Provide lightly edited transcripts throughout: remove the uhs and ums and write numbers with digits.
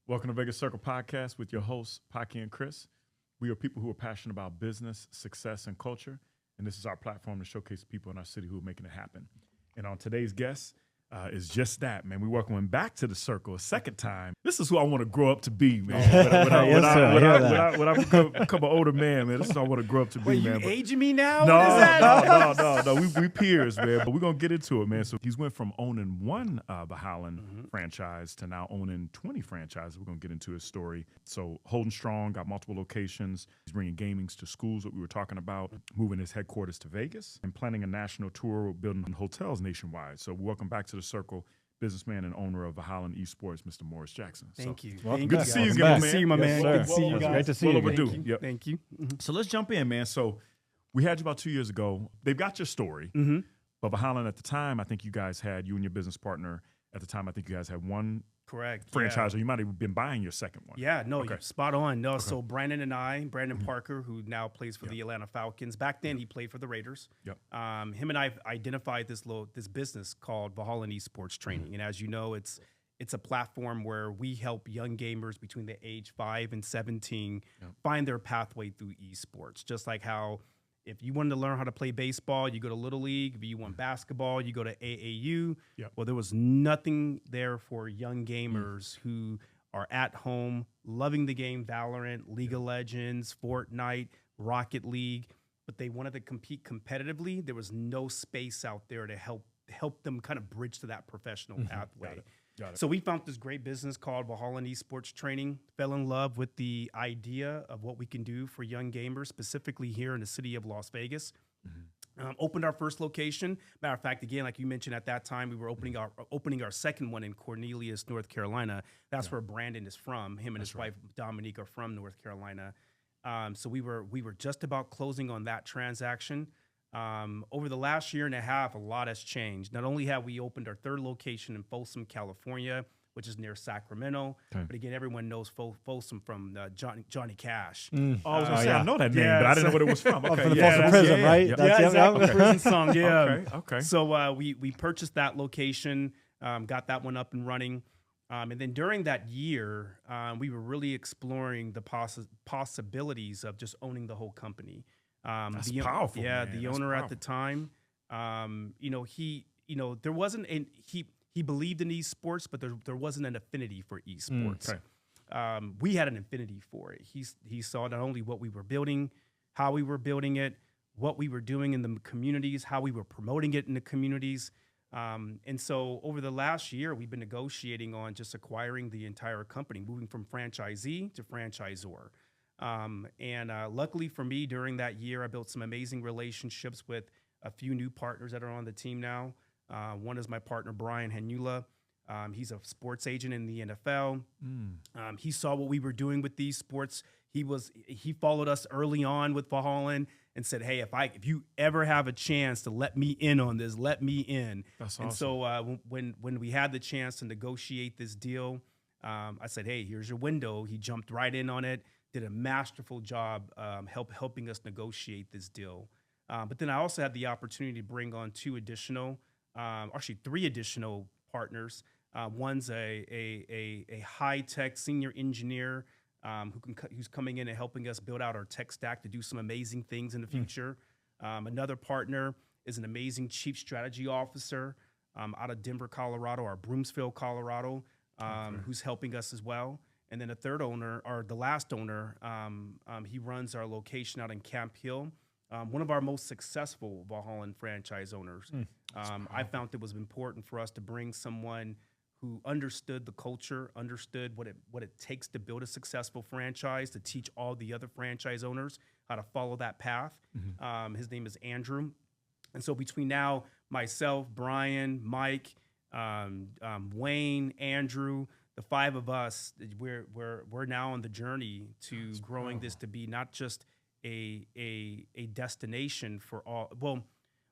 Welcome to Vegas Circle Podcast with your hosts, Paki and Chris. We are people who are passionate about business, success, and culture, and this is our platform to showcase people in our city who are making it happen. And on today's guest is just that, man. We welcome him back to the circle a second time. This is who I want to grow up to be, man. When I become an older man, man, this is who I want to grow up to be, man. You aging me now? No. We peers, man. But we're going to get into it, man. So he's went from owning one Valhallan franchise to now owning 20 franchises. We're going to get into his story. So holding strong, got multiple locations. He's bringing gamings to schools that we were talking about, moving his headquarters to Vegas, and planning a national tour, building hotels nationwide. So welcome back to the circle, businessman and owner of Valhallan Esports, Mr. Morris Jackson. Thank you. Good to see you again, man. Good to see you, my man. Good to see you guys. Great to see you. Well overdue. Yep. Thank you. So let's jump in, man. So we had you about 2 years ago. They've got your story. But Valhallan at the time, I think you guys had, you and your business partner at the time, I think you guys had one Correct. franchise, or you might have been buying your second one. Yeah, no, Okay. you're spot on. No, so Brandon Parker, who now plays for the Atlanta Falcons. Back then, he played for the Raiders. Yep. Him and I identified this business called Valhallan Esports Training, and as you know, it's a platform where we help young gamers between the age 5 and 17 find their pathway through esports. Just like how if you wanted to learn how to play baseball, you go to Little League. If you want basketball, you go to AAU. Yep. Well, there was nothing there for young gamers who are at home, loving the game Valorant, League of Legends, Fortnite, Rocket League, but they wanted to compete competitively. There was no space out there to help them kind of bridge to that professional pathway. Got it. So we found this great business called Valhallan Esports Training, fell in love with the idea of what we can do for young gamers, specifically here in the city of Las Vegas. Opened our first location. Matter of fact, again, like you mentioned at that time, we were opening our second one in Cornelius, North Carolina. That's where Brandon is from. Him and his wife Dominique are from North Carolina. So we were just about closing on that transaction. Over the last year and a half, a lot has changed. Not only have we opened our third location in Folsom, California, which is near Sacramento, but again, everyone knows Folsom from Johnny Cash. I was going to say, I know that name, but I didn't know what it was from. Okay. From the Folsom Prison, right? Yeah, That's exactly. Prison song, yeah. Okay. So we purchased that location, got that one up and running. And then during that year, we were really exploring the possibilities of just owning the whole company. That's powerful. Yeah, man. the That's owner powerful. at the time, there wasn't he believed in esports, but there wasn't an affinity for esports. We had an affinity for it. He saw not only what we were building, how we were building it, what we were doing in the communities, how we were promoting it in the communities. And so over the last year, we've been negotiating on just acquiring the entire company, moving from franchisee to franchisor. Luckily for me, during that year, I built some amazing relationships with a few new partners that are on the team now. One is my partner, Brian Henula. He's a sports agent in the NFL. He saw what we were doing with these sports. He followed us early on with Valhallan and said, "Hey, if you ever have a chance to let me in on this, let me in." That's awesome. And so when we had the chance to negotiate this deal, I said, "Hey, here's your window." He jumped right in on it. Did a masterful job helping us negotiate this deal. But then I also had the opportunity to bring on three additional partners. One's a high-tech senior engineer who's coming in and helping us build out our tech stack to do some amazing things in the future. Another partner is an amazing chief strategy officer out of Denver, Colorado, or Broomsville, Colorado, who's helping us as well. And then the last owner, he runs our location out in Camp Hill, one of our most successful Valhallan franchise owners. I found it was important for us to bring someone who understood the culture, understood what it takes to build a successful franchise, to teach all the other franchise owners how to follow that path. His name is Andrew. And so between now, myself, Brian, Mike, Wayne, Andrew, the five of us, we're now on the journey to growing this to be not just a destination for all. Well,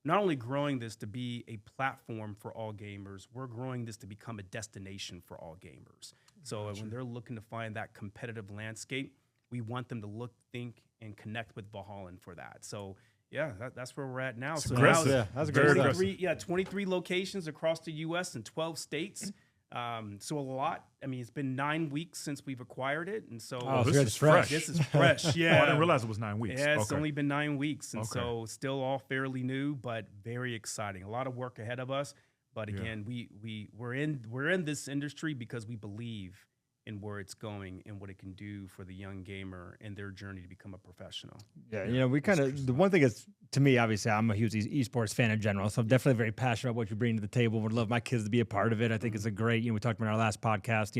not only growing this to be a platform for all gamers, we're growing this to become a destination for all gamers. So when they're looking to find that competitive landscape, we want them to look, think, and connect with Valhallan for that. So yeah, that's where we're at now. So now, that's great. 23 locations across the U.S. and 12 states. So a lot. I mean, it's been 9 weeks since we've acquired it, and so Oh, this is fresh. This is fresh. Yeah, Oh, I didn't realize it was 9 weeks. Yeah, it's only been 9 weeks, and Okay. so still all fairly new, but very exciting. A lot of work ahead of us. But again, we're in this industry because we believe in where it's going and what it can do for the young gamer and their journey to become a professional. Yeah, we kind of, the one thing is, to me, obviously, I'm a huge esports fan in general, so I'm definitely very passionate about what you bring to the table. Would love my kids to be a part of it. I think it's a great, we talked about in our last podcast,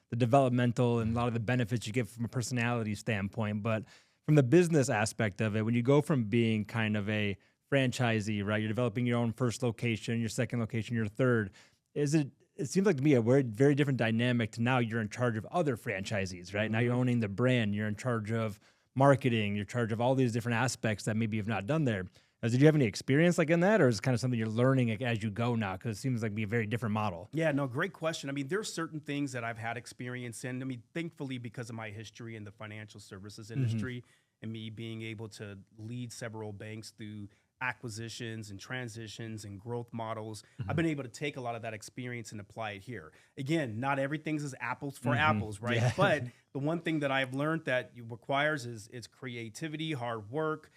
the developmental and a lot of the benefits you get from a personality standpoint. But from the business aspect of it, when you go from being kind of a franchisee, right, you're developing your own first location, your second location, your third, it seems like to me a very different dynamic to now you're in charge of other franchisees, right? Now you're owning the brand, you're in charge of marketing, you're in charge of all these different aspects that maybe you've not done there. Did you have any experience like in that, or is it kind of something you're learning as you go now? Because it seems like be a very different model. Yeah, no, great question. I mean, there's certain things that I've had experience in. I mean, thankfully, because of my history in the financial services industry and me being able to lead several banks through acquisitions and transitions and growth models, I've been able to take a lot of that experience and apply it here. Again, not everything's is apples for apples, right? Yeah. But the one thing that I've learned that it requires is creativity, hard work,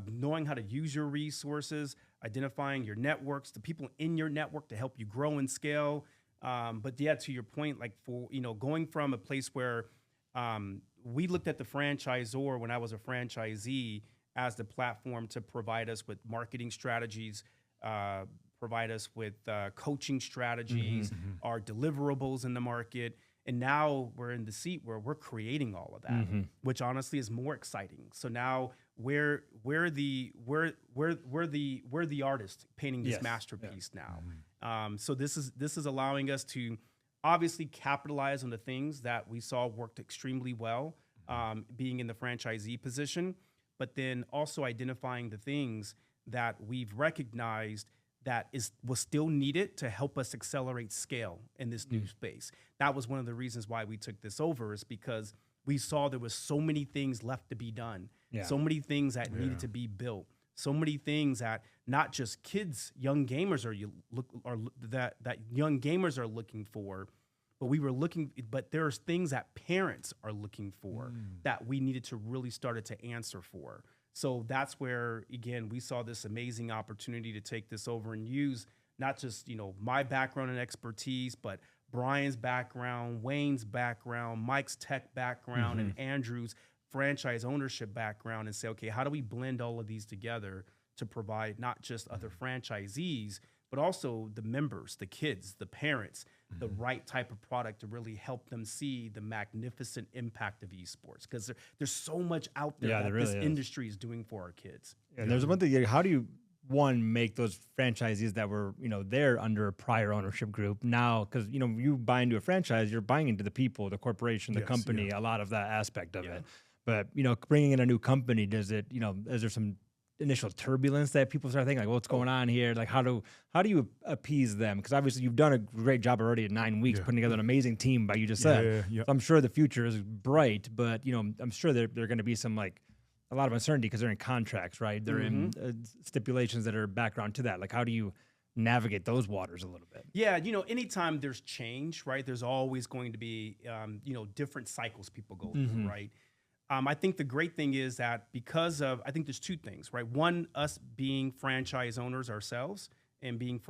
knowing how to use your resources, identifying your networks, the people in your network to help you grow and scale. But yeah, to your point, like for going from a place where we looked at the franchisor when I was a franchisee as the platform to provide us with marketing strategies, provide us with coaching strategies, our deliverables in the market. And now we're in the seat where we're creating all of that, which honestly is more exciting. So now we're the artist painting this masterpiece now. So this is allowing us to obviously capitalize on the things that we saw worked extremely well, being in the franchisee position, but then also identifying the things that we've recognized that was still needed to help us accelerate scale in this new space. That was one of the reasons why we took this over, is because we saw there was so many things left to be done, so many things that needed to be built, so many things that not just kids, young gamers that young gamers are looking for, but there's things that parents are looking for that we needed to really start to answer for. So that's where, again, we saw this amazing opportunity to take this over and use not just, my background and expertise, but Brian's background, Wayne's background, Mike's tech background, and Andrew's franchise ownership background, and say, okay, how do we blend all of these together to provide not just other franchisees, but also the members, the kids, the parents, the right type of product to really help them see the magnificent impact of esports. Because there's so much out there that this industry is doing for our kids. And there's one thing, how do you, make those franchisees that were, there under a prior ownership group now? Because, you buy into a franchise, you're buying into the people, the corporation, the company, a lot of that aspect of it. But, bringing in a new company, is there some initial turbulence that people start thinking like, what's going on here? Like, how do you appease them? Because obviously you've done a great job already in 9 weeks putting together an amazing team, like you just said. So I'm sure the future is bright, but I'm sure there are going to be some a lot of uncertainty because they're in contracts, right? They're in stipulations that are background to that. Like, how do you navigate those waters a little bit? Yeah, anytime there's change, right, there's always going to be different cycles people go through, right? I think the great thing is that I think there's two things, right? One, us being franchise owners ourselves and being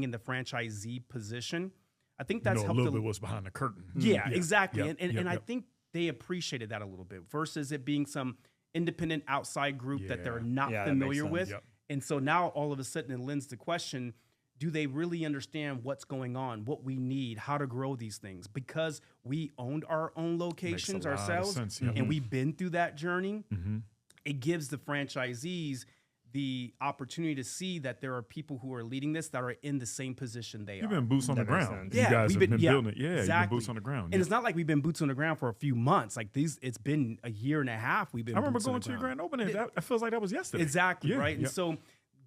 in the franchisee position, I think that's helped a little bit what's behind the curtain. Yeah, exactly. And I think they appreciated that a little bit versus it being some independent outside group that they're not familiar with. And so now all of a sudden it lends the question, do they really understand what's going on, what we need, how to grow these things? Because we owned our own locations ourselves and we've been through that journey, it gives the franchisees the opportunity to see that there are people who are leading this that are in the same position they are. You've been boots on the ground. Yeah, you guys have been building it. Yeah, exactly. You've been boots on the ground. And it's not like we've been boots on the ground for a few months. Like it's been a year and a half we've been I remember boots on going the to your ground. grand opening. That feels like that was yesterday. Exactly, right? And so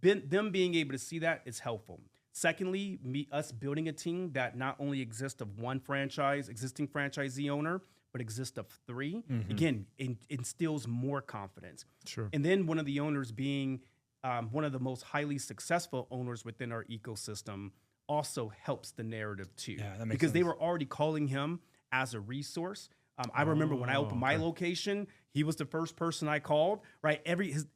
them being able to see that is helpful. Secondly, us building a team that not only exists of one existing franchisee owner, but exists of three, again, instills more confidence. Sure. And then one of the owners being one of the most highly successful owners within our ecosystem also helps the narrative too. Yeah, that makes because they sense. were already calling him as a resource. I remember when I opened my location, he was the first person I called. Right,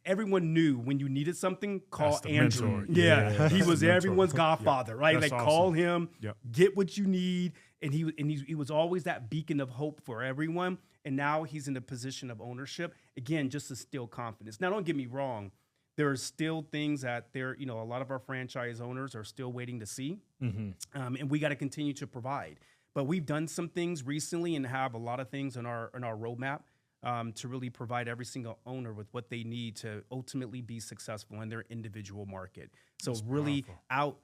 everyone knew when you needed something, call That's the Andrew. mentor. Yeah, Yeah, he that's was the mentor. everyone's Yep. godfather. Right, That's like awesome. call him, Yep. get what you need, and he was always that beacon of hope for everyone. And now he's in a position of ownership again, just to instill confidence. Now, don't get me wrong. There are still things that a lot of our franchise owners are still waiting to see, and we got to continue to provide. But we've done some things recently and have a lot of things on our roadmap to really provide every single owner with what they need to ultimately be successful in their individual market. So That's really powerful.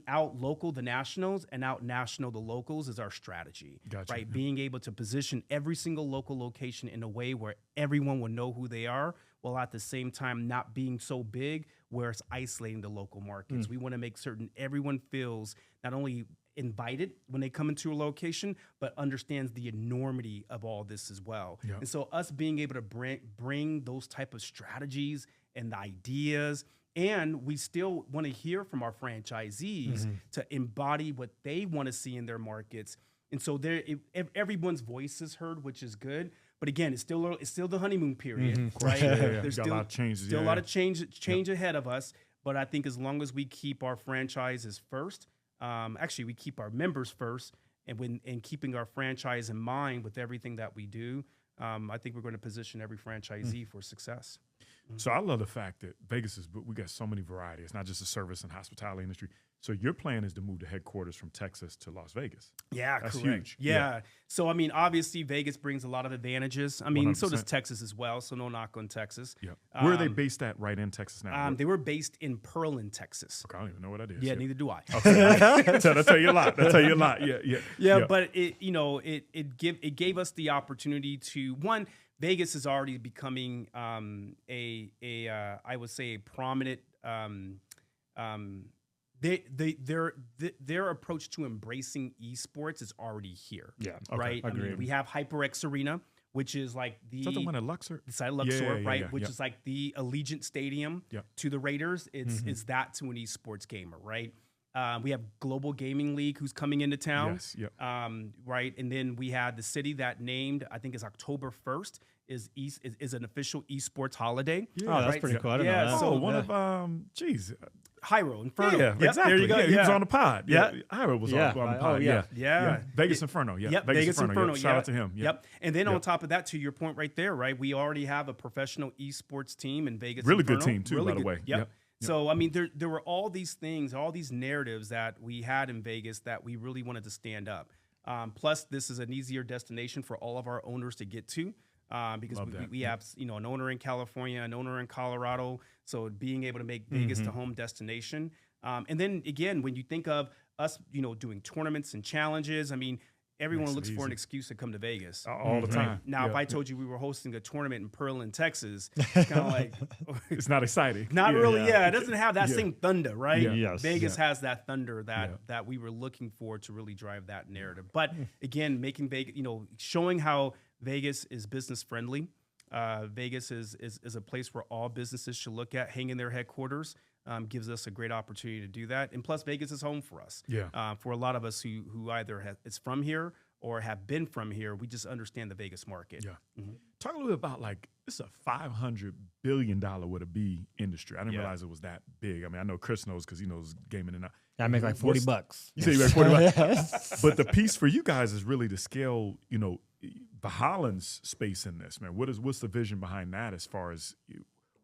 out local the nationals and out national the locals is our strategy. Gotcha. Right, being able to position every single local location in a way where everyone will know who they are, while at the same time not being so big where it's isolating the local markets. We want to make certain everyone feels not only invited when they come into a location, but understands the enormity of all this as well. Yeah. And so us being able to bring those type of strategies and ideas, and we still want to hear from our franchisees to embody what they want to see in their markets. And so everyone's voice is heard, which is good. But again, it's still the honeymoon period, right? Yeah. There's Got a lot of changes. still a Yeah. lot of change ahead of us. But I think as long as we keep our franchises first, actually we keep our members first, and keeping our franchise in mind with everything that we do, I think we're going to position every franchisee for success. So I love the fact that we got so many varieties. It's not just the service and hospitality industry. So your plan is to move the headquarters from Texas to Las Vegas. Yeah, That's correct. huge. Yeah. So, I mean, obviously Vegas brings a lot of advantages. I mean, so does 100%. Texas as well. So no knock on Texas. Yeah. Where are they based at right in Texas now? They were based in Pearland, Texas. Okay, I don't even know what that is. Yeah, neither do I. Okay. That'll tell you a lot. That'll tell you a lot. Yeah. But it gave us the opportunity to, one, Vegas is already becoming I would say a prominent their approach to embracing esports is already here. Yeah, right. agreed. I mean, we have HyperX Arena, which is like Is that the one at Luxor? beside Luxor, Yeah, right? yeah, Which yeah. is like the Allegiant Stadium Yeah. to the Raiders. It's that to an esports gamer, right? We have Global Gaming League, who's coming into town. Yes, yep. Right, and then we had the city that named, I think, is October 1st is an official esports holiday. Yeah. Oh, that's right? pretty cool. I didn't know that. So one of Hyro Inferno. Yeah, Yep, exactly. There you go. Yeah, he was Yeah. on the pod. Yeah. Ira was Yeah. on the Oh, pod. yeah. Yeah. Vegas Inferno. Yeah. Yep, Vegas Inferno. Yep. Shout out to him. Yep. And then on Yep. top of that, to your point right there, right, we already have a professional esports team in Vegas. Really good Inferno. team, too, Really by the good. way. Yep. Yep. So, I mean, there were all these things, all these narratives that we had in Vegas that we really wanted to stand up. Plus, this is an easier destination for all of our owners to get to. Because we have an owner in California, an owner in Colorado, so being able to make Vegas the home destination. And then again, when you think of us, doing tournaments and challenges, I mean, everyone Makes it looks for an easy. excuse to come to Vegas. All the time. Now, if Yeah. I told you we were hosting a tournament in Pearland, Texas, it's kind of like It's not exciting. not really. Yeah. It doesn't have that Yeah. same thunder, right? Yeah. Yes. Vegas has that thunder Yeah. that we were looking for to really drive that narrative. But again, making Vegas, showing how Vegas is business friendly. Vegas is a place where all businesses should look at hanging their headquarters. Gives us a great opportunity to do that. And plus, Vegas is home for us. Yeah. For a lot of us who either is from here or have been from here, we just understand the Vegas market. Yeah. Talk a little bit about this is a $500 billion with a B industry. I didn't realize it was that big. I mean, I know Chris knows because he knows gaming and I make like $40. You say you make $40. But the piece for you guys is really to scale, Valhallan's space in this, man. What's the vision behind that as far as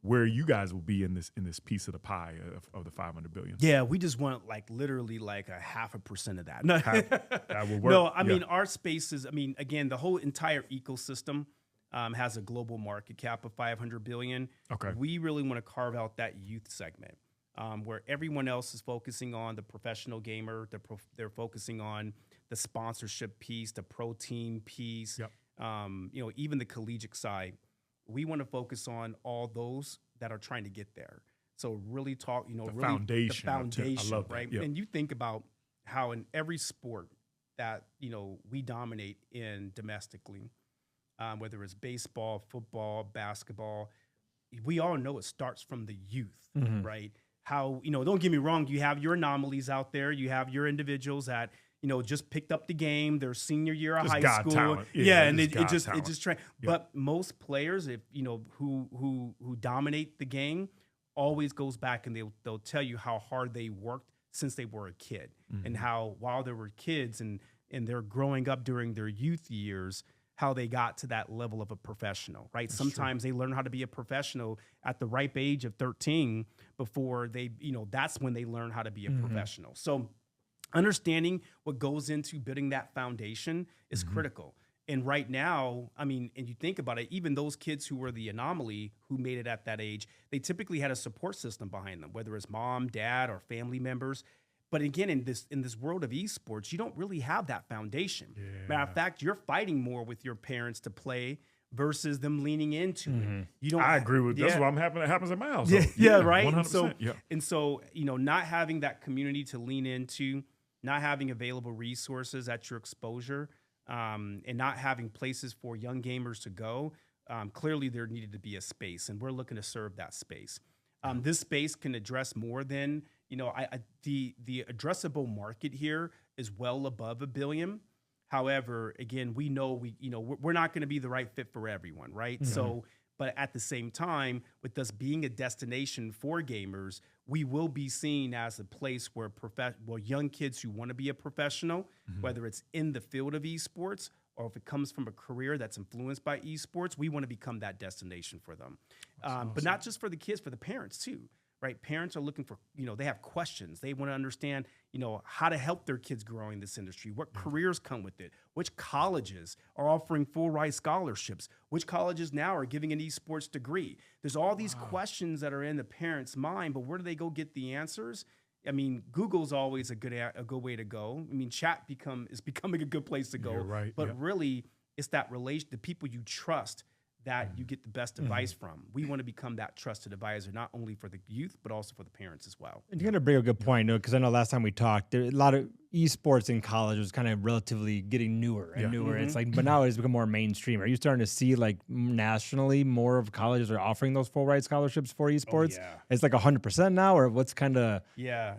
where you guys will be in this piece of the pie of the $500 billion? Yeah, we just want literally like 0.5% of that. No, That will work. no, I mean our spaces. I mean, again, the whole entire ecosystem has a global market cap of $500 billion. Okay. We really want to carve out that youth segment where everyone else is focusing on the professional gamer. They're focusing on the sponsorship piece, the pro team piece. Yep. Even the collegiate side. We want to focus on all those that are trying to get there. So really talk, the foundation. the foundation, I love that. right? Yep. And you think about how in every sport that, we dominate in domestically, whether it's baseball, football, basketball, we all know it starts from the youth, right? how, don't get me wrong, you have your anomalies out there. You have your individuals that, just picked up the game, their senior year of Just high God school. talent. And it God just talent. trained. Yeah. But most players, if who dominate the game, always goes back and they'll tell you how hard they worked since they were a kid, and how while they were kids and they're growing up during their youth years, how they got to that level of a professional, right? Sometimes they learn how to be a professional at the ripe age of 13 before they, that's when they learn how to be a professional. So understanding what goes into building that foundation is critical. And right now, I mean, and you think about it, even those kids who were the anomaly who made it at that age, they typically had a support system behind them, whether it's mom, dad, or family members. But again, in this world of esports, you don't really have that foundation. Yeah. Matter of fact, you're fighting more with your parents to play versus them leaning into it. You don't. I agree with that's what happens at my house. Right. 100%. And so, not having that community to lean into, not having available resources at your exposure, and not having places for young gamers to go, clearly there needed to be a space, and we're looking to serve that space. This space can address more than, the addressable market here is well above $1 billion. However, again, we know we're not going to be the right fit for everyone, right? So, but at the same time, with us being a destination for gamers, we will be seen as a place where young kids who want to be a professional, whether it's in the field of esports or if it comes from a career that's influenced by esports, we want to become that destination for them. Awesome. But not just for the kids, for the parents too, right? Parents are looking for, they have questions. They want to understand, how to help their kids grow in this industry, what careers come with it, which colleges are offering full ride scholarships, which colleges now are giving an esports degree. There's all these questions that are in the parents' mind, but where do they go get the answers? I mean, Google's always a good way to go. I mean, chat is becoming a good place to go. You're right. But really, it's that the people you trust that you get the best advice from. We want to become that trusted advisor, not only for the youth, but also for the parents as well. And you're going to bring a good point, because I know last time we talked, there a lot of esports in college was kind of relatively getting newer and newer. It's like, but now it's become more mainstream. Are you starting to see like nationally more of colleges are offering those full ride scholarships for esports? It's like 100% now, or what's kind of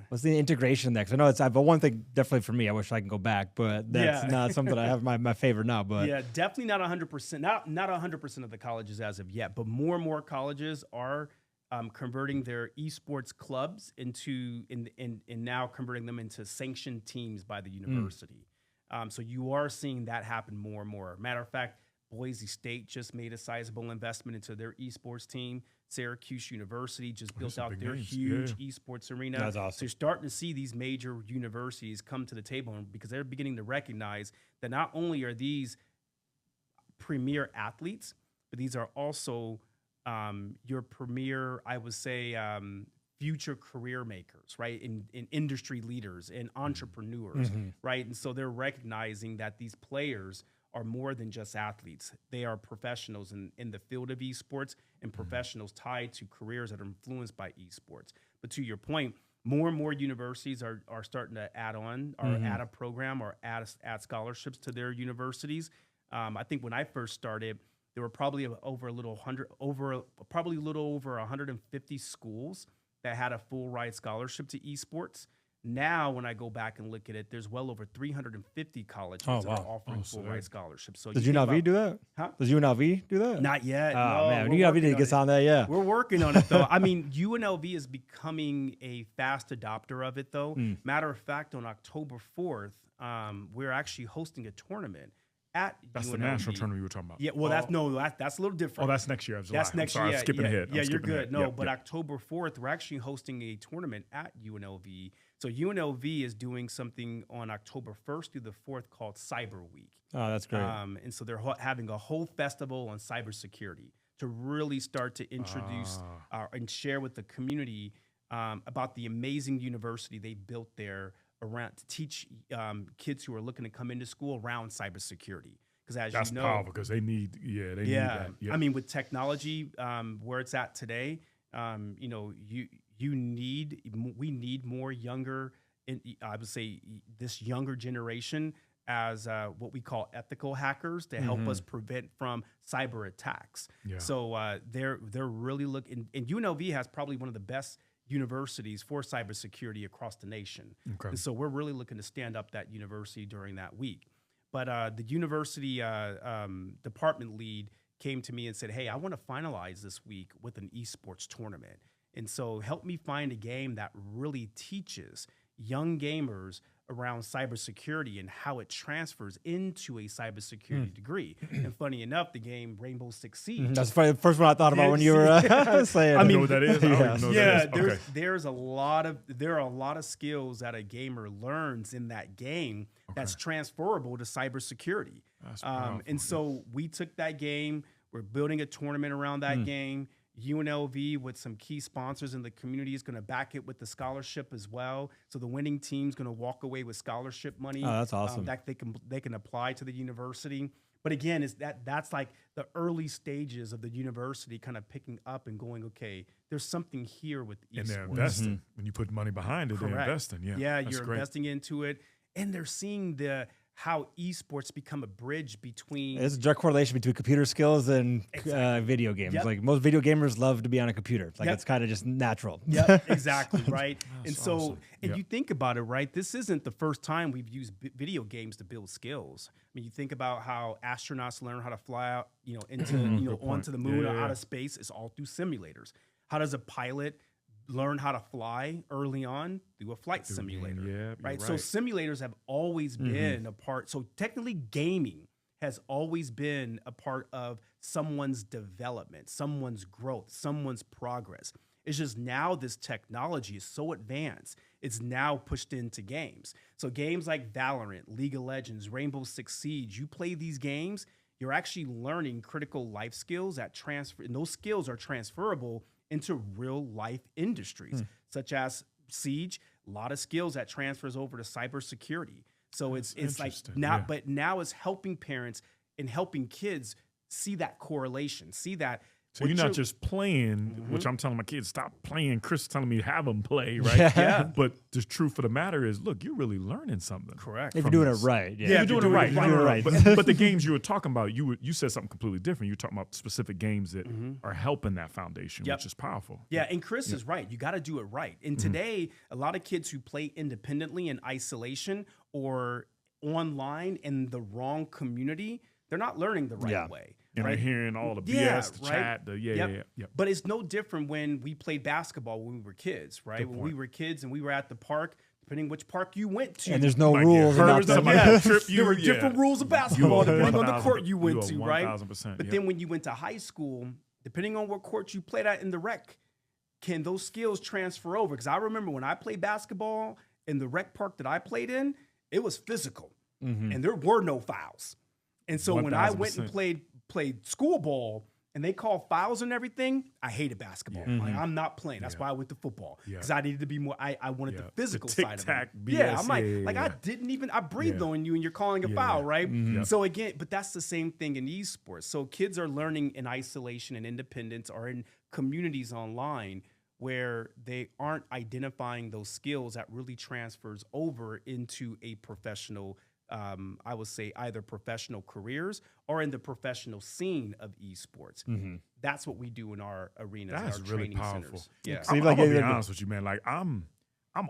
what's the integration there? Because I know but one thing definitely for me, I wish I can go back, but that's not something I have my favorite now. But definitely not 100%. Not 100% of the colleges as of yet, but more and more colleges are converting their esports clubs into now converting them into sanctioned teams by the university. So you are seeing that happen more and more. Matter of fact, Boise State just made a sizable investment into their esports team. Syracuse University just built out their huge esports arena. That's awesome. So you're starting to see these major universities come to the table because they're beginning to recognize that not only are these premier athletes, but these are also your premier, I would say, future career makers, right? In industry leaders and entrepreneurs, right? And so they're recognizing that these players are more than just athletes. They are professionals in the field of esports and professionals tied to careers that are influenced by esports. But to your point, more and more universities are starting to add a program or add scholarships to their universities. I think when I first started, there were probably over 150 schools that had a full ride scholarship to esports. Now, when I go back and look at it, there's well over 350 colleges that are offering full ride scholarships. So does UNLV do that? Huh? Does UNLV do that? Not yet. Oh, man. UNLV gets on that, yeah. We're working on it, though. I mean, UNLV is becoming a fast adopter of it, though. Matter of fact, on October 4th, we're actually hosting a tournament at That's UNLV. the national tournament you were talking about. Yeah, well, that's a little different. Oh, that's next year. That's next year. I'm skipping ahead. Yeah, you're good. No, but October 4th, we're actually hosting a tournament at UNLV. So UNLV is doing something on October 1st through the 4th called Cyber Week. Oh, that's great. And so they're having a whole festival on cybersecurity to really start to introduce and share with the community about the amazing university they built there around to teach kids who are looking to come into school around cybersecurity. Because as that's you know, powerful because they need that. Yeah. I mean, with technology where it's at today, we need more younger. I would say this younger generation as what we call ethical hackers to help us prevent from cyber attacks. Yeah. So they're really looking, and UNLV has probably one of the best universities for cybersecurity across the nation. Okay. And so we're really looking to stand up that university during that week. But the university department lead came to me and said, hey, I want to finalize this week with an esports tournament. And so help me find a game that really teaches young gamers around cybersecurity and how it transfers into a cybersecurity degree. And funny enough, the game Rainbow Six Siege. That's probably the first one I thought about when you were saying. I mean, know what that is? I don't even know what that is. Okay. There are a lot of skills that a gamer learns in that game that's transferable to cybersecurity. That's powerful, and so we took that game. We're building a tournament around that game. UNLV with some key sponsors in the community is going to back it with the scholarship as well. So the winning team's going to walk away with scholarship money. Oh, that's awesome. That they can apply to the university. But again, that's like the early stages of the university kind of picking up and going, okay, there's something here with esports. And they're investing. When you put money behind it, Correct. they're investing. Yeah, you're great. investing into it. And they're seeing how esports become a bridge between. There's a direct correlation between computer skills and video games. Yep. Like most video gamers love to be on a computer. Like it's kind of just natural. Yeah, exactly, right? And so, awesome. you think about it, right? This isn't the first time we've used video games to build skills. I mean, you think about how astronauts learn how to fly out, into, onto the moon or out of space. It's all through simulators. How does a pilot learn how to fly early on through a flight simulator? Yeah, right? So simulators have always been a part. So technically gaming has always been a part of someone's development, someone's growth, someone's progress. It's just now this technology is so advanced, it's now pushed into games. So games like Valorant, League of Legends, Rainbow Six Siege, you play these games, you're actually learning critical life skills that transfer, and those skills are transferable into real life industries, such as Siege, a lot of skills that transfers over to cybersecurity. So it's like now, but now it's helping parents and helping kids see that correlation, see that. So you're not just playing, which I'm telling my kids, stop playing. Chris is telling me have them play, right? Yeah. But the truth of the matter is, look, you're really learning something. Correct. If you're doing it right. Yeah, if you're doing it right. You're doing it right. But the games you were talking about, you said something completely different. You were talking about specific games that are helping that foundation, which is powerful. Yeah, and Chris is right. You got to do it right. And today, a lot of kids who play independently in isolation or online in the wrong community, they're not learning the right way. And right? they're hearing all the BS, the chat, the But it's no different when we played basketball when we were kids, right? When we were kids and we were at the park, depending which park you went to. And there's no rules. There were different rules of basketball depending on the court you went to, right? 1,000%. But then when you went to high school, depending on what court you played at in the rec, can those skills transfer over? Because I remember when I played basketball in the rec park that I played in, it was physical, and there were no fouls. And so when I went and played school ball and they called fouls and everything, I hated basketball. Like, I'm not playing. That's why I went to football, because I needed to be more. I wanted the physical side of it. BS, I'm like, I didn't even. I breathed on you, and you're calling a foul, right? So again, but that's the same thing in esports. So kids are learning in isolation and independence, or in communities online, where they aren't identifying those skills that really transfers over into a professional, I would say either professional careers or in the professional scene of esports. That's what we do in our arenas, That's our really training powerful. centers. Yeah. I'm gonna be honest with you, man. Like I'm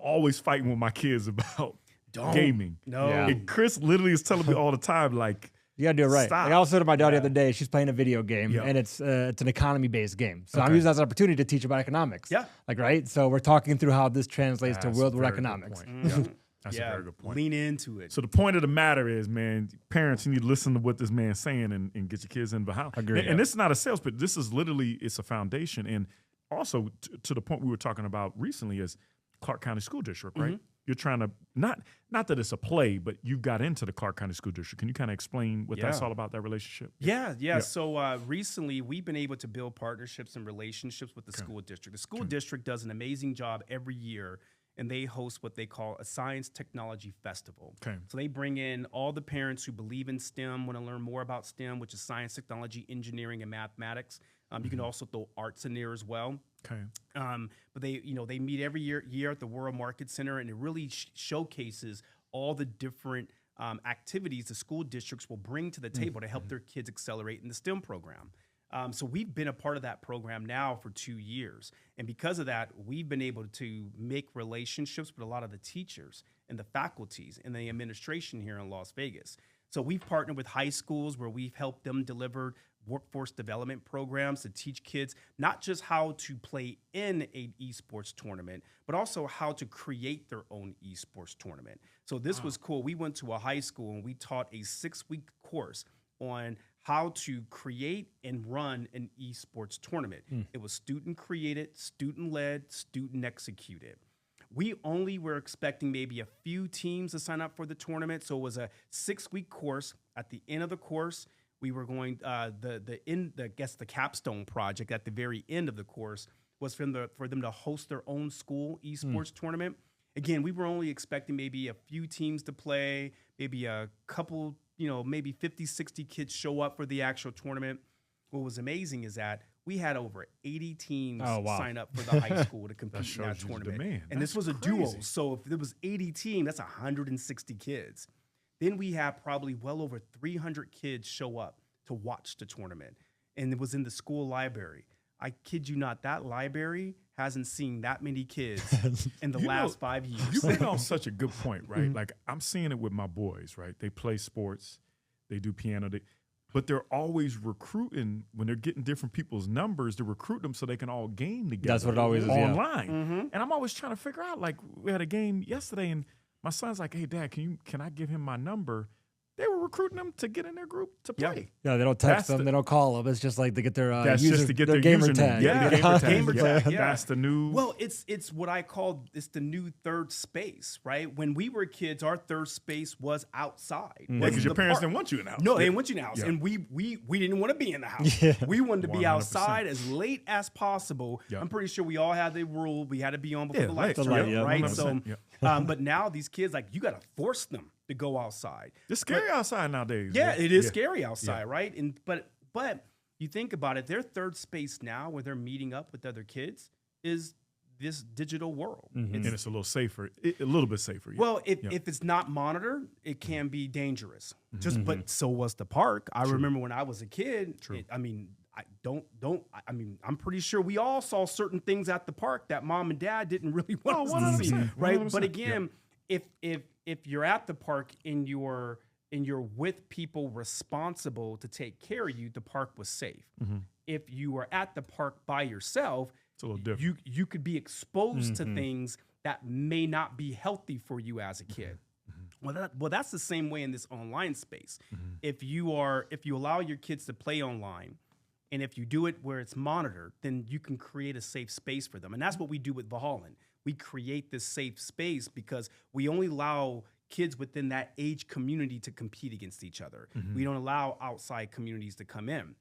always fighting with my kids about gaming. No. And Chris literally is telling me all the time, like, you gotta do it right. Stop. Like I was said to my daughter the other day, she's playing a video game, and it's an economy-based game. So I'm using that as an opportunity to teach about economics. Yeah. Like, right? So we're talking through how this translates to That's world a very good economics. point. That's a very good point. Lean into it. So the point of the matter is, man, parents, you need to listen to what this man's saying and get your kids in Valhallan. Agreed. And this is not a sales pitch. This is literally, it's a foundation. And also to the point we were talking about recently is Clark County School District, right? You're trying to, not that it's a play, but you got into the Clark County School District. Can you kind of explain what that's all about, that relationship? Yeah. So recently, we've been able to build partnerships and relationships with the school district. The school district does an amazing job every year, and they host what they call a Science Technology Festival. So they bring in all the parents who believe in STEM, want to learn more about STEM, which is science, technology, engineering, and mathematics. You can also throw arts in there as well. But they meet every year at the World Market Center, and it really showcases all the different activities the school districts will bring to the table to help their kids accelerate in the STEM program. So we've been a part of that program now for 2 years. And because of that, we've been able to make relationships with a lot of the teachers and the faculties and the administration here in Las Vegas. So we've partnered with high schools where we've helped them deliver workforce development programs to teach kids not just how to play in an esports tournament, but also how to create their own esports tournament. So this was cool. We went to a high school and we taught a 6-week course on how to create and run an esports tournament. It was student created, student led, student executed. We only were expecting maybe a few teams to sign up for the tournament. So it was a 6-week course. At the end of the course, we were going the capstone project at the very end of the course was for them to host their own school esports tournament. Again, we were only expecting maybe a few teams to play, maybe a couple, maybe 50, 60 kids show up for the actual tournament. What was amazing is that we had over 80 teams sign up for the high school to compete in that tournament. And this was a duo. So if there was 80 teams, that's 160 kids. Then we had probably well over 300 kids show up to watch the tournament. And it was in the school library. I kid you not, that library hasn't seen that many kids in the last 5 years. You bring on such a good point, right? Like I'm seeing it with my boys, right? They play sports, they do piano, but they're always recruiting when they're getting different people's numbers to recruit them so they can all game together. That's what it always is, online. And I'm always trying to figure out, like we had a game yesterday and my son's like, "Hey, Dad, can I give him my number?" They were recruiting them to get in their group to play. Yeah, they don't text them, they don't call them. It's just like they get their their gamer tag. Gamer tag. That's the new. Well, it's what I call the new third space, right? When we were kids, our third space was outside. Because your parents didn't want you in the house. No, they didn't want you in the house, and we didn't want to be in the house. We wanted to be 100%. Outside as late as possible. I'm pretty sure we all had the rule we had to be on before the lights turned on, right? So, but now these kids, like, you got to force them to go outside. It's scary outside nowadays. Yeah, it is scary outside, right? And but you think about it, their third space now where they're meeting up with other kids is this digital world. And it's a little safer, a little bit safer. Yeah. Well, if it's not monitored, it can be dangerous. But so was the park. I remember when I was a kid, I'm pretty sure we all saw certain things at the park that mom and dad didn't really want us to see, right? 100%. But again, if you're at the park and you're with people responsible to take care of you, the park was safe. If you are at the park by yourself, it's a little different. You could be exposed to things that may not be healthy for you as a kid. Well, that's the same way in this online space. If you allow your kids to play online, and if you do it where it's monitored, then you can create a safe space for them. And that's what we do with Valhallan. We create this safe space because we only allow kids within that age community to compete against each other. We don't allow outside communities to come in.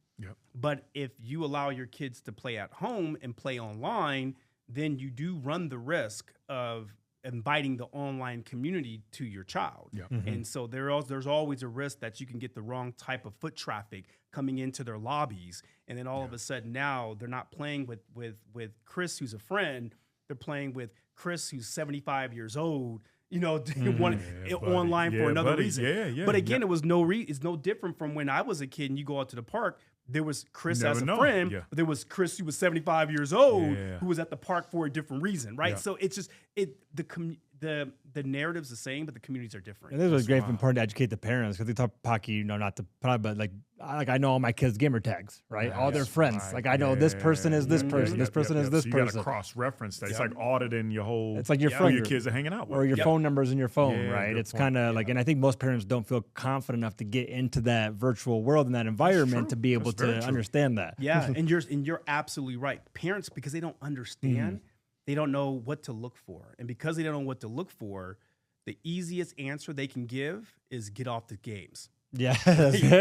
But if you allow your kids to play at home and play online, then you do run the risk of inviting the online community to your child. And so there's always a risk that you can get the wrong type of foot traffic coming into their lobbies. And then all of a sudden now they're not playing with Chris, who's a friend. They're playing with Chris, who's 75 years old, online for another reason. But again, it was it's no different from when I was a kid and you go out to the park. There was Chris as a friend, but there was Chris who was 75 years old who was at the park for a different reason, right? So it's just the narrative's the same, but the communities are different. And this was great, important to educate the parents because they talk Paki, not to probably, but like I know all my kids' gamer tags, right? All their friends, right. like I know this person is this person, this person is this so you person. You got to cross-reference that. It's like auditing your whole. It's like your who your kids are hanging out with, or your phone numbers in your phone, right? Good It's point. kind of like, and I think most parents don't feel confident enough to get into that virtual world and that environment to be able to understand that. Yeah, and you're absolutely right. Parents, because they don't understand, they don't know what to look for, and because they don't know what to look for, the easiest answer they can give is get off the games. Yeah,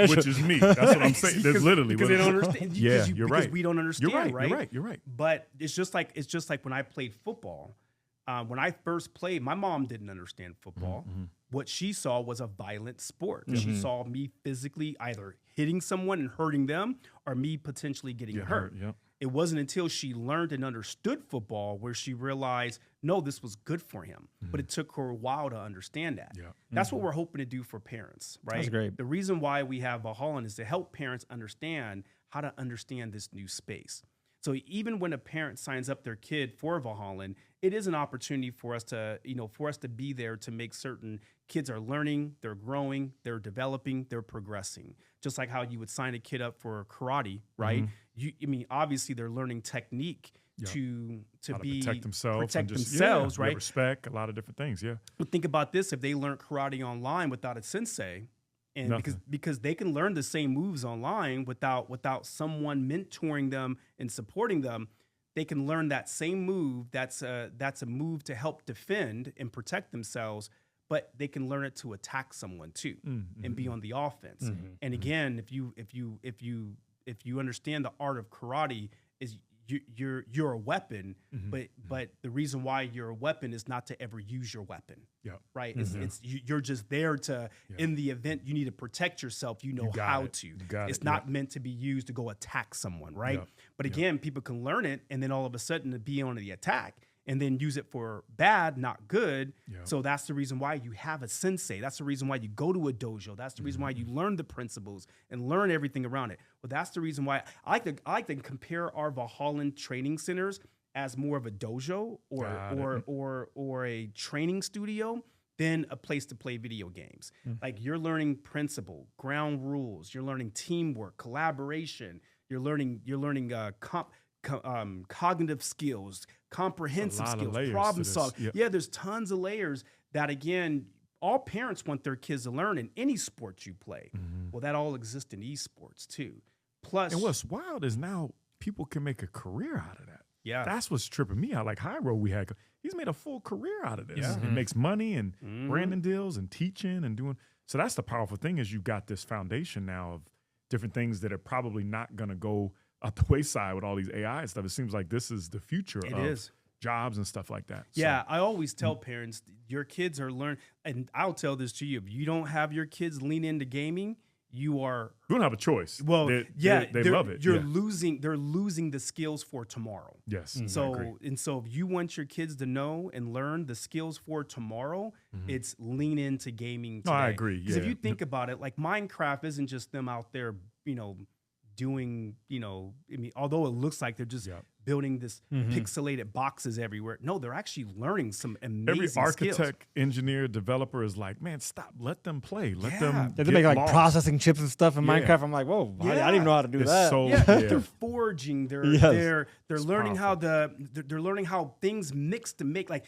which is me. That's what I'm saying. That's literally because they don't understand. You're right. Because we don't understand. You're right. But it's just like when I played football. When I first played, my mom didn't understand football. What she saw was a violent sport. She saw me physically either hitting someone and hurting them, or me potentially getting hurt. It wasn't until she learned and understood football where she realized, no, this was good for him. But it took her a while to understand that. Yeah. That's what we're hoping to do for parents, right? That's great. The reason why we have Valhallan is to help parents understand how to understand this new space. So even when a parent signs up their kid for Valhallan, it is an opportunity for us to, be there to make certain kids are learning, they're growing, they're developing, they're progressing. Just like how you would sign a kid up for karate, right? Obviously they're learning technique to protect themselves, right? Respect, a lot of different things, yeah. But think about this: if they learn karate online without a sensei, and because they can learn the same moves online without someone mentoring them and supporting them, they can learn that same move. That's a move to help defend and protect themselves, but they can learn it to attack someone too and be on the offense. And again, if you understand the art of karate, is you're a weapon, but the reason why you're a weapon is not to ever use your weapon. Yeah. Right. You're just there to in the event you need to protect yourself. You know how to. It's not meant to be used to go attack someone. Right. But again, people can learn it and then all of a sudden to be on the attack and then use it for bad, not good. So that's the reason why you have a sensei. That's the reason why you go to a dojo. That's the reason why you learn the principles and learn everything around it. Well, that's the reason why I like to compare our Valhallan training centers as more of a dojo or a training studio than a place to play video games. Like you're learning principle, ground rules. You're learning teamwork, collaboration. You're learning cognitive skills, comprehensive skills, problem solving. Yeah, there's tons of layers that, again, all parents want their kids to learn in any sport you play. Well, that all exists in esports too. Plus, and what's wild is now people can make a career out of that. Yeah, that's what's tripping me out. Like Hyro, he's made a full career out of this. Yeah. He makes money and branding deals and teaching and doing. So that's the powerful thing is you've got this foundation now of different things that are probably not going to go out the wayside with all these AI and stuff. It seems like this is the future of jobs and stuff like that. Yeah, so I always tell parents, your kids are learning, and I'll tell this to you, if you don't have your kids lean into gaming, you don't have a choice. Well, they love it. They're losing the skills for tomorrow. Yes. So if you want your kids to know and learn the skills for tomorrow, it's lean into gaming today. No, I agree. Because if you think about it, like Minecraft isn't just them out there, doing, although it looks like they're just building this pixelated boxes everywhere. No, they're actually learning some amazing skills. Every architect, engineer, developer is like, man, stop, let them play. Let them they make like processing chips and stuff in Minecraft. I'm like, whoa, I didn't even know how to do that. So, they're forging. They're learning how they're learning how things mix to make like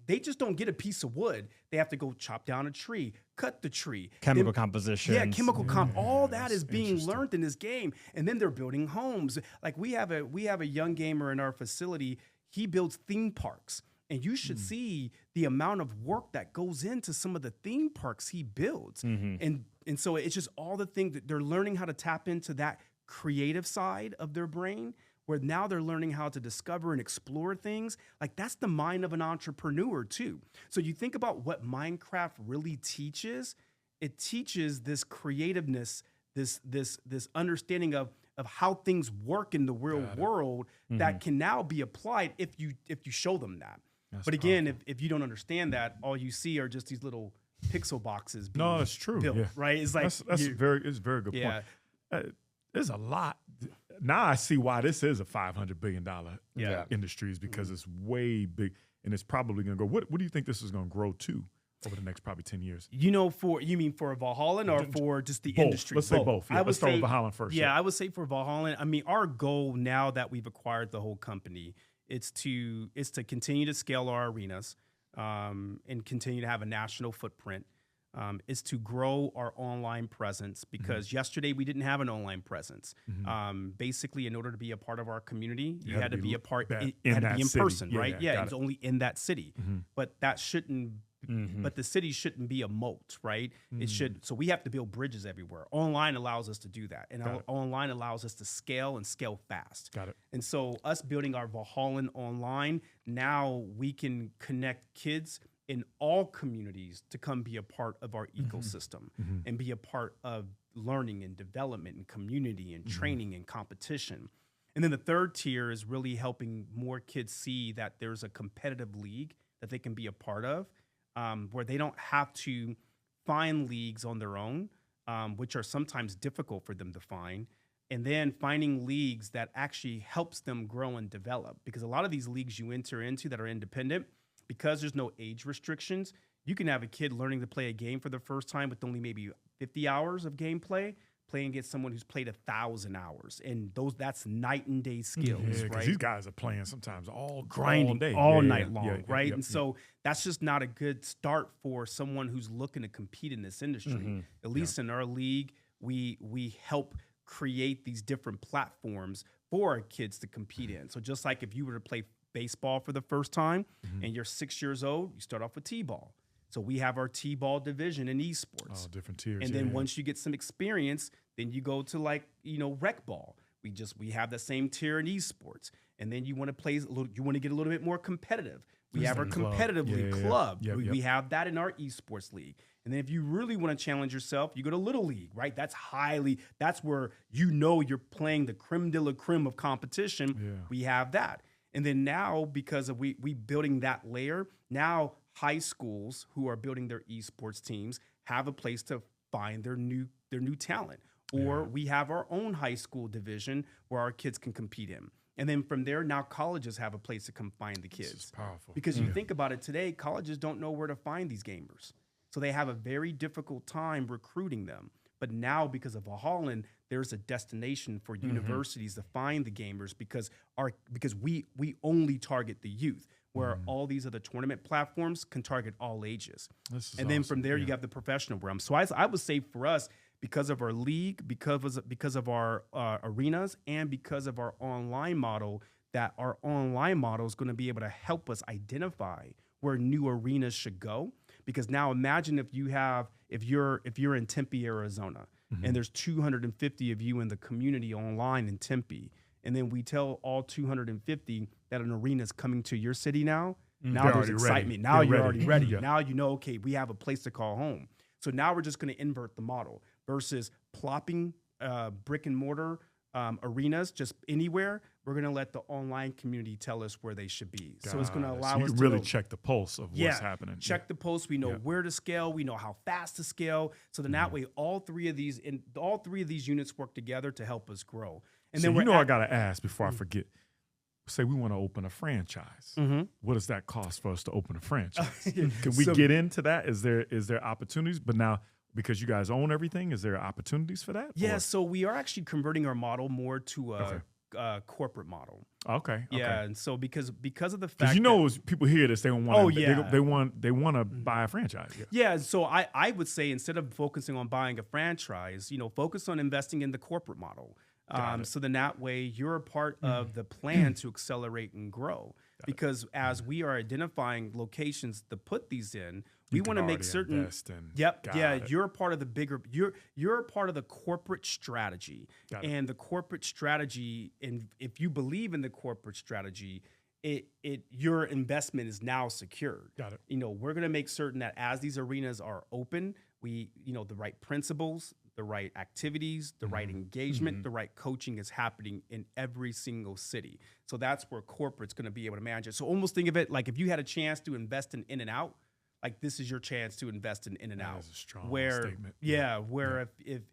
they just don't get a piece of wood. They have to go chop down a tree, cut the tree. Chemical composition. Yeah, chemical all that is being learned in this game. And then they're building homes. Like we have a young gamer in our facility. He builds theme parks. And you should see the amount of work that goes into some of the theme parks he builds. And so it's just all the things that they're learning how to tap into that creative side of their brain, where now they're learning how to discover and explore things. Like that's the mind of an entrepreneur too. So you think about what Minecraft really teaches. It teaches this creativeness, this understanding of how things work in the real world that can now be applied if you show them that. That's but again, if you don't understand that, all you see are just these little pixel boxes being it's true. built, right? It's like that's a very good point. There's a lot. Now I see why this is a $500 billion industry is because it's way big and it's probably going to go. What do you think this is going to grow to over the next probably 10 years? You mean for Valhallan or for just the industry? Let's say both. Yeah, let's start with Valhallan first. Yeah, I would say for Valhallan. I mean, our goal now that we've acquired the whole company is to continue to scale our arenas and continue to have a national footprint. Is to grow our online presence because yesterday we didn't have an online presence. Basically, in order to be a part of our community, you had to be a part. It had to be in person, right? Yeah, it's only in that city, but that shouldn't. But the city shouldn't be a moat, right? It should. So we have to build bridges everywhere. Online allows us to do that, and online allows us to scale and scale fast. Got it. And so us building our Valhallan online, now we can connect kids in all communities to come be a part of our ecosystem and be a part of learning and development and community and training and competition. And then the third tier is really helping more kids see that there's a competitive league that they can be a part of, where they don't have to find leagues on their own, which are sometimes difficult for them to find. And then finding leagues that actually helps them grow and develop. Because a lot of these leagues you enter into that are independent, because there's no age restrictions, you can have a kid learning to play a game for the first time with only maybe 50 hours of gameplay, playing against someone who's played 1,000 hours. And that's night and day skills, right? These guys are playing sometimes grinding all night long, right? And so that's just not a good start for someone who's looking to compete in this industry. At least in our league, we help create these different platforms for our kids to compete in. So just like if you were to play baseball for the first time and you're 6 years old, you start off with T-ball. So we have our T-ball division in esports. Oh, different tiers. And then once you get some experience, then you go to rec ball. We have the same tier in esports. And then you want to you want to get a little bit more competitive. We have our competitive league club. We have that in our esports league. And then if you really want to challenge yourself, you go to Little League, right? That's where you're playing the creme de la creme of competition. Yeah. We have that. And then now, because of we building that layer, now high schools who are building their esports teams have a place to find their new talent. Or we have our own high school division where our kids can compete in. And then from there, now colleges have a place to come find the kids. This is powerful. Because you think about it today, colleges don't know where to find these gamers. So they have a very difficult time recruiting them. But now, because of Valhallan, there's a destination for universities to find the gamers because we only target the youth, where all these other tournament platforms can target all ages. And then from there, you have the professional realm. So I would say for us, because of our league, because of our arenas, and because of our online model, that our online model is going to be able to help us identify where new arenas should go. Because now imagine if you're in Tempe, Arizona, and there's 250 of you in the community online in Tempe, and then we tell all 250 that an arena is coming to your city now. Now there's excitement. Ready. Now you're already ready. Yeah. Now you know, okay, we have a place to call home. So now we're just going to invert the model versus plopping brick and mortar arenas just anywhere. We're going to let the online community tell us where they should be. So it's going to allow us to really check the pulse of what's happening. Check the pulse. We know where to scale. We know how fast to scale. So then that way, all three of these units work together to help us grow. And then I got to ask before I forget. Say we want to open a franchise. What does that cost for us to open a franchise? Can we get into that? Is there opportunities? But now, because you guys own everything, is there opportunities for that? Yeah, so we are actually converting our model more to a corporate model. Okay. Yeah, and so because of the fact as people hear this, they don't want they want to buy a franchise. Yeah, so I would say instead of focusing on buying a franchise, focus on investing in the corporate model. So then that way you're a part of the plan to accelerate and grow. Because as we are identifying locations to put these in, we want to make certain. You're a part of the bigger. You're a part of the corporate strategy, and the corporate strategy. And if you believe in the corporate strategy, your investment is now secured. Got it. We're going to make certain that as these arenas are open, the right principles, the right activities, the right engagement, the right coaching is happening in every single city. So that's where corporate's going to be able to manage it. So almost think of it like if you had a chance to invest in In-N-Out, like this is your chance to invest in In-N-Out. That is a strong statement. Where if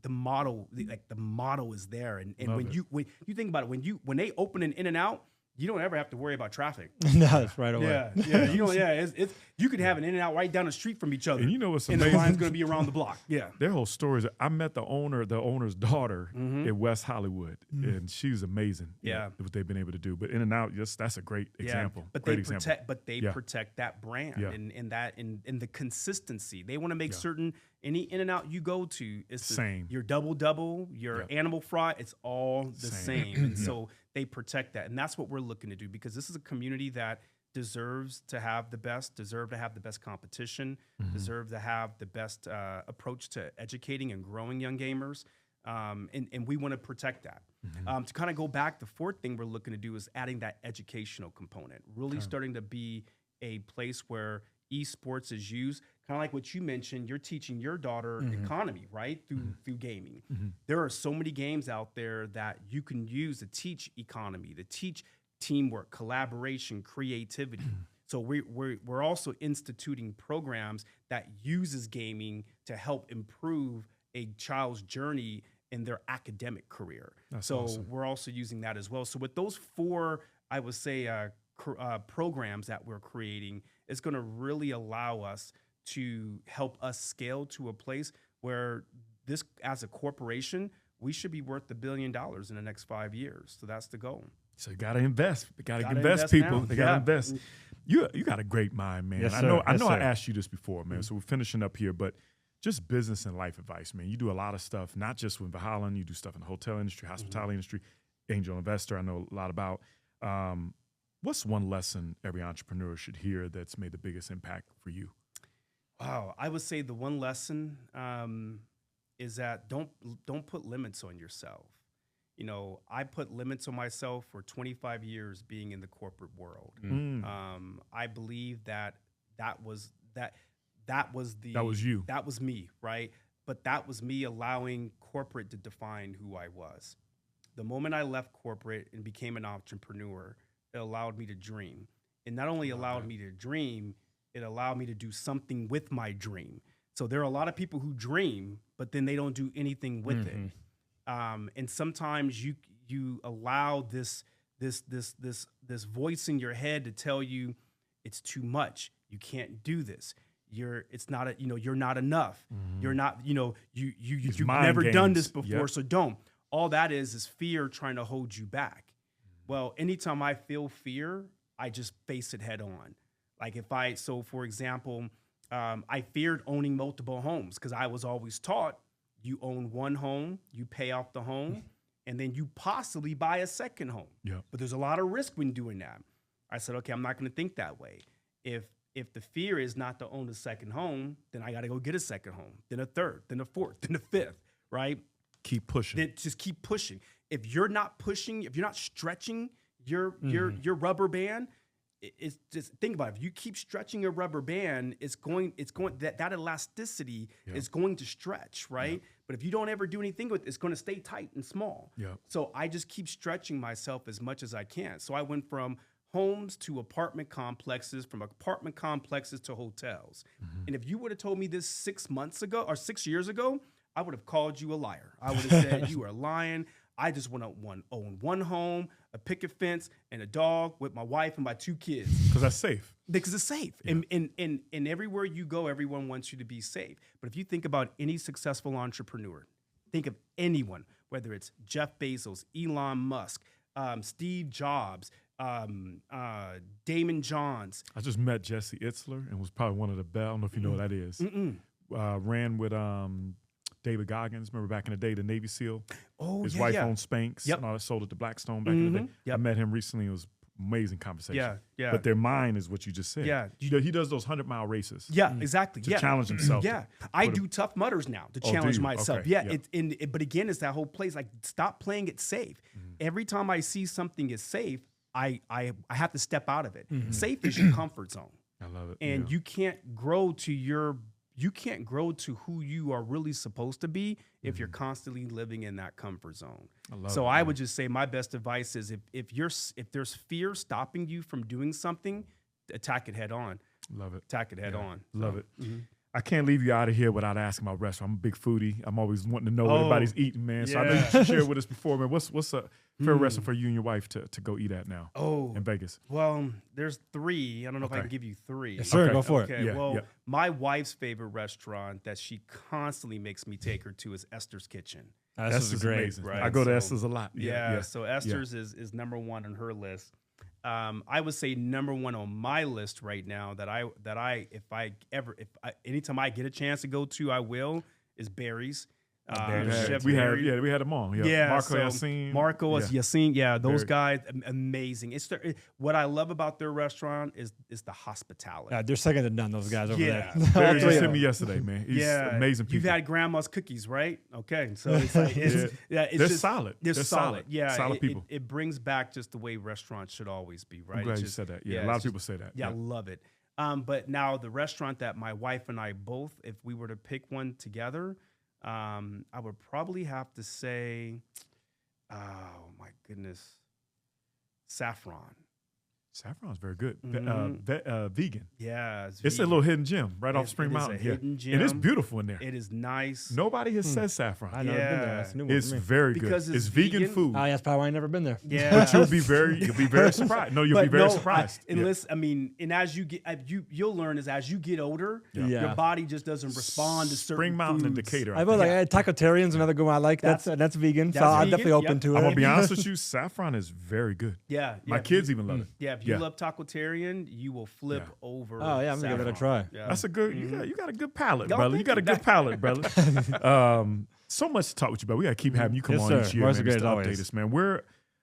the model, like the model is there, and when you think about it, when they open an In-N-Out, you don't ever have to worry about traffic. No, it's right away. You could have an In-N-Out right down the street from each other. And what's amazing? And the line's going to be around the block. Yeah. Their whole story is, I met the owner's daughter in West Hollywood, and she's amazing. What they've been able to do. But In-N-Out, that's a great example. But they protect that brand and the consistency. They want to make certain any In-N-Out you go to is the same. Your double, your animal fry, it's all the same. And so they protect that. And that's what we're looking to do, because this is a community that deserves to have the best, competition, deserve to have the best approach to educating and growing young gamers. And we want to protect that. To kind of go back, the fourth thing we're looking to do is adding that educational component, really starting to be a place where esports is used, kind of like what you mentioned, you're teaching your daughter economy, right? Through gaming. There are so many games out there that you can use to teach economy, to teach teamwork, collaboration, creativity. So we're also instituting programs that uses gaming to help improve a child's journey in their academic career. That's so awesome. we're also using that as well. So with those 4, I would say, programs that we're creating, it's going to really allow us to help us scale to a place where this, as a corporation, we should be worth $1 billion in the next 5 years. So that's the goal. So you got to invest. You got to Gotta invest, invest people. now. They got to Yeah. invest. You got a great mind, man. Yes, I sir. know. Yes, I sir. asked you this before, man. So we're finishing up here, but just business and life advice, man. You do a lot of stuff, not just with Valhallan. You do stuff in the hotel industry, hospitality industry, angel investor. I know a lot about. What's one lesson every entrepreneur should hear that's made the biggest impact for you? Wow, I would say the one lesson is that don't put limits on yourself. You know, I put limits on myself for 25 years being in the corporate world. I believe that was you. That was me, right? But that was me allowing corporate to define who I was. The moment I left corporate and became an entrepreneur, it allowed me to dream. And not only allowed me to dream, it allowed me to do something with my dream. So there are a lot of people who dream, but then they don't do anything with it. And sometimes you allow this voice in your head to tell you it's too much. You can't do this. You're not enough. You're not, you've never done this before, so don't. All that is fear trying to hold you back. Well, anytime I feel fear, I just face it head on. Like for example, I feared owning multiple homes because I was always taught you own one home, you pay off the home, and then you possibly buy a second home. Yeah. But there's a lot of risk when doing that. I said, okay, I'm not going to think that way. If the fear is not to own a second home, then I got to go get a second home, then a third, then a fourth, then a fifth, right? Keep pushing. Then just keep pushing. If you're not pushing, if you're not stretching your rubber band, it's just think about it. If you keep stretching a rubber band, it's going that elasticity is going to stretch, right? But if you don't ever do anything with it, it's going to stay tight and small. So I just keep stretching myself as much as I can. So I went from homes to apartment complexes, from apartment complexes to hotels. And if you would have told me this 6 months ago or 6 years ago, I would have called you a liar. I would have said you are lying. I just want to own one home, a picket fence, and a dog with my wife and my 2 kids. Because that's safe. Because it's safe. And everywhere you go, everyone wants you to be safe. But if you think about any successful entrepreneur, think of anyone, whether it's Jeff Bezos, Elon Musk, Steve Jobs, Damon Johns. I just met Jesse Itzler and was probably one of the best. I don't know if you know what that is. Ran with David Goggins. Remember back in the day, the Navy SEAL? Oh, His wife owned Spanx. And all that, sold it to Blackstone back in the day. I met him recently. It was amazing conversation. Yeah. But their mind is what you just said. Yeah. He does those 100-mile races. Yeah, exactly. To challenge himself. Yeah. I do Tough Mudders now to challenge myself. Okay. Yeah. But again, it's that whole place, like, stop playing it safe. Every time I see something is safe, I have to step out of it. Safe is your comfort zone. I love it. And you can't grow to who you are really supposed to be if you're constantly living in that comfort zone. I would just say my best advice is if there's fear stopping you from doing something, attack it head on. Love it. Attack it head on. Love it. I can't leave you out of here without asking about restaurant. I'm a big foodie. I'm always wanting to know what everybody's eating, man. So I know you shared with us before, man. What's a favorite restaurant for you and your wife to go eat at now in Vegas? Well, there's 3. I don't know if I can give you 3. Yes, sir. Go for it. My wife's favorite restaurant that she constantly makes me take her to is Esther's Kitchen. That's great. Amazing. Right? I go to Esther's a lot. So Esther's is number 1 on her list. I would say number 1 on my list right now anytime I get a chance to go to, I will, is Barry's. We had them on. Marco Yacine. Those guys, amazing. What I love about their restaurant is the hospitality. They're second to none, those guys over there. Barry just hit me yesterday, man. He's amazing people. You've had grandma's cookies, right? Okay, so it's like they're solid. They're solid. Yeah, solid people. It brings back just the way restaurants should always be, right? I'm glad you said that. Yeah, a lot of people say that. Yeah, I love it. But now the restaurant that my wife and I both, if we were to pick one together, I would probably have to say, oh my goodness, Saffron. Saffron's very good. Mm-hmm. Vegan. Yeah, It's a little hidden gem right off Spring Mountain. It is a hidden gem. And it's beautiful in there. It is nice. Nobody has said Saffron. I know. I've been there. That's a new one It's for me. very Because good. it's It's vegan vegan. food. Oh, yeah, that's probably why I never been there. Yeah, But you'll be very surprised. No, you'll be very surprised. And Yeah. listen, I mean, and as you get, you'll learn is as you get older, Yeah. your body just doesn't respond to certain Spring Mountain and foods. Decatur. I was like, Tacotarian's another good one I like. That's vegan. So I'm vegan, definitely open yep. to it. I'm gonna be honest with you. Saffron is very good. Yeah, My yeah, kids even love it. Yeah, if you love Tacotarian, you will flip over. Oh, yeah, I'm gonna give it a try. Yeah. That's a good. You got a good palate, Y'all brother. You think got a that- good palate, brother. So much to talk with you about. We got to keep having you come Yes, on sir. each year, Always man, great just to as always. update us, man. We're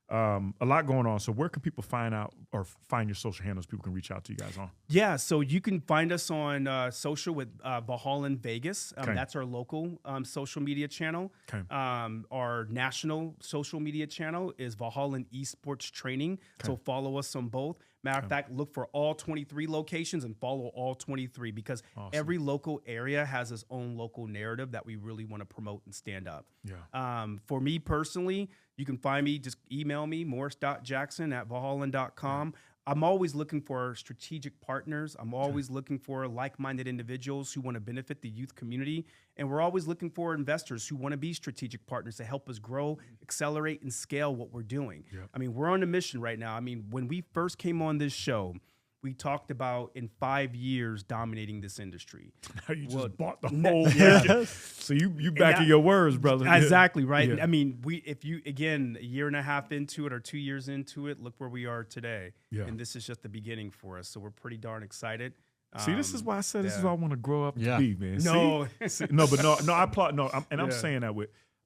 a lot going on. So where can people find out or find your social handles? People can reach out to you guys on. Yeah, so you can find us on social with Valhallan Vegas. Okay. That's our local social media channel. Okay. Our national social media channel is Valhallan Esports Training. So follow us on both. Matter of fact, look for all 23 locations and follow all 23 because every local area has its own local narrative that we really want to promote and stand up. Yeah. For me personally, you can find me, just email me, morris.jackson@valhallan.com. I'm always looking for strategic partners. I'm always looking for like-minded individuals who want to benefit the youth community. And we're always looking for investors who want to be strategic partners to help us grow, accelerate, and scale what we're doing. Yep. I mean, we're on a mission right now. I mean, when we first came on this show, we talked about in 5 years dominating this industry. Now you just bought the no- whole yeah. market. So you backing your words, brother. Yeah. Exactly, right? Yeah. I mean, if you, again, a year and a half into it or 2 years into it, look where we are today. Yeah. And this is just the beginning for us. So we're pretty darn excited. See, this is why I said this is yeah. what I want to grow up Yeah. to be, man. No. See? No, I applaud. No, and I'm Yeah. saying that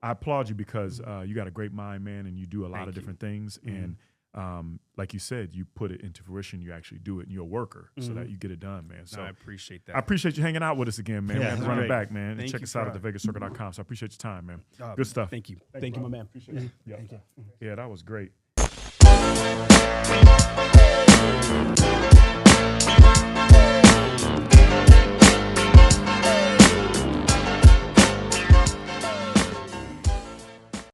I applaud you because you got a great mind, man, and you do a lot Thank of you. different things. And like you said, you put it into fruition. You actually do it, and you're a worker, so that you get it done, man. So No, I appreciate that. I appreciate you hanging out with us again, man. Yeah, We have to that's run it great. back, man. Thank Check you us out for at thevegascircle.com. So I appreciate your time, man. Oh, Good stuff. Thank you. Thank you, my man. Appreciate it. Yeah. Thank you. Yeah, that was great.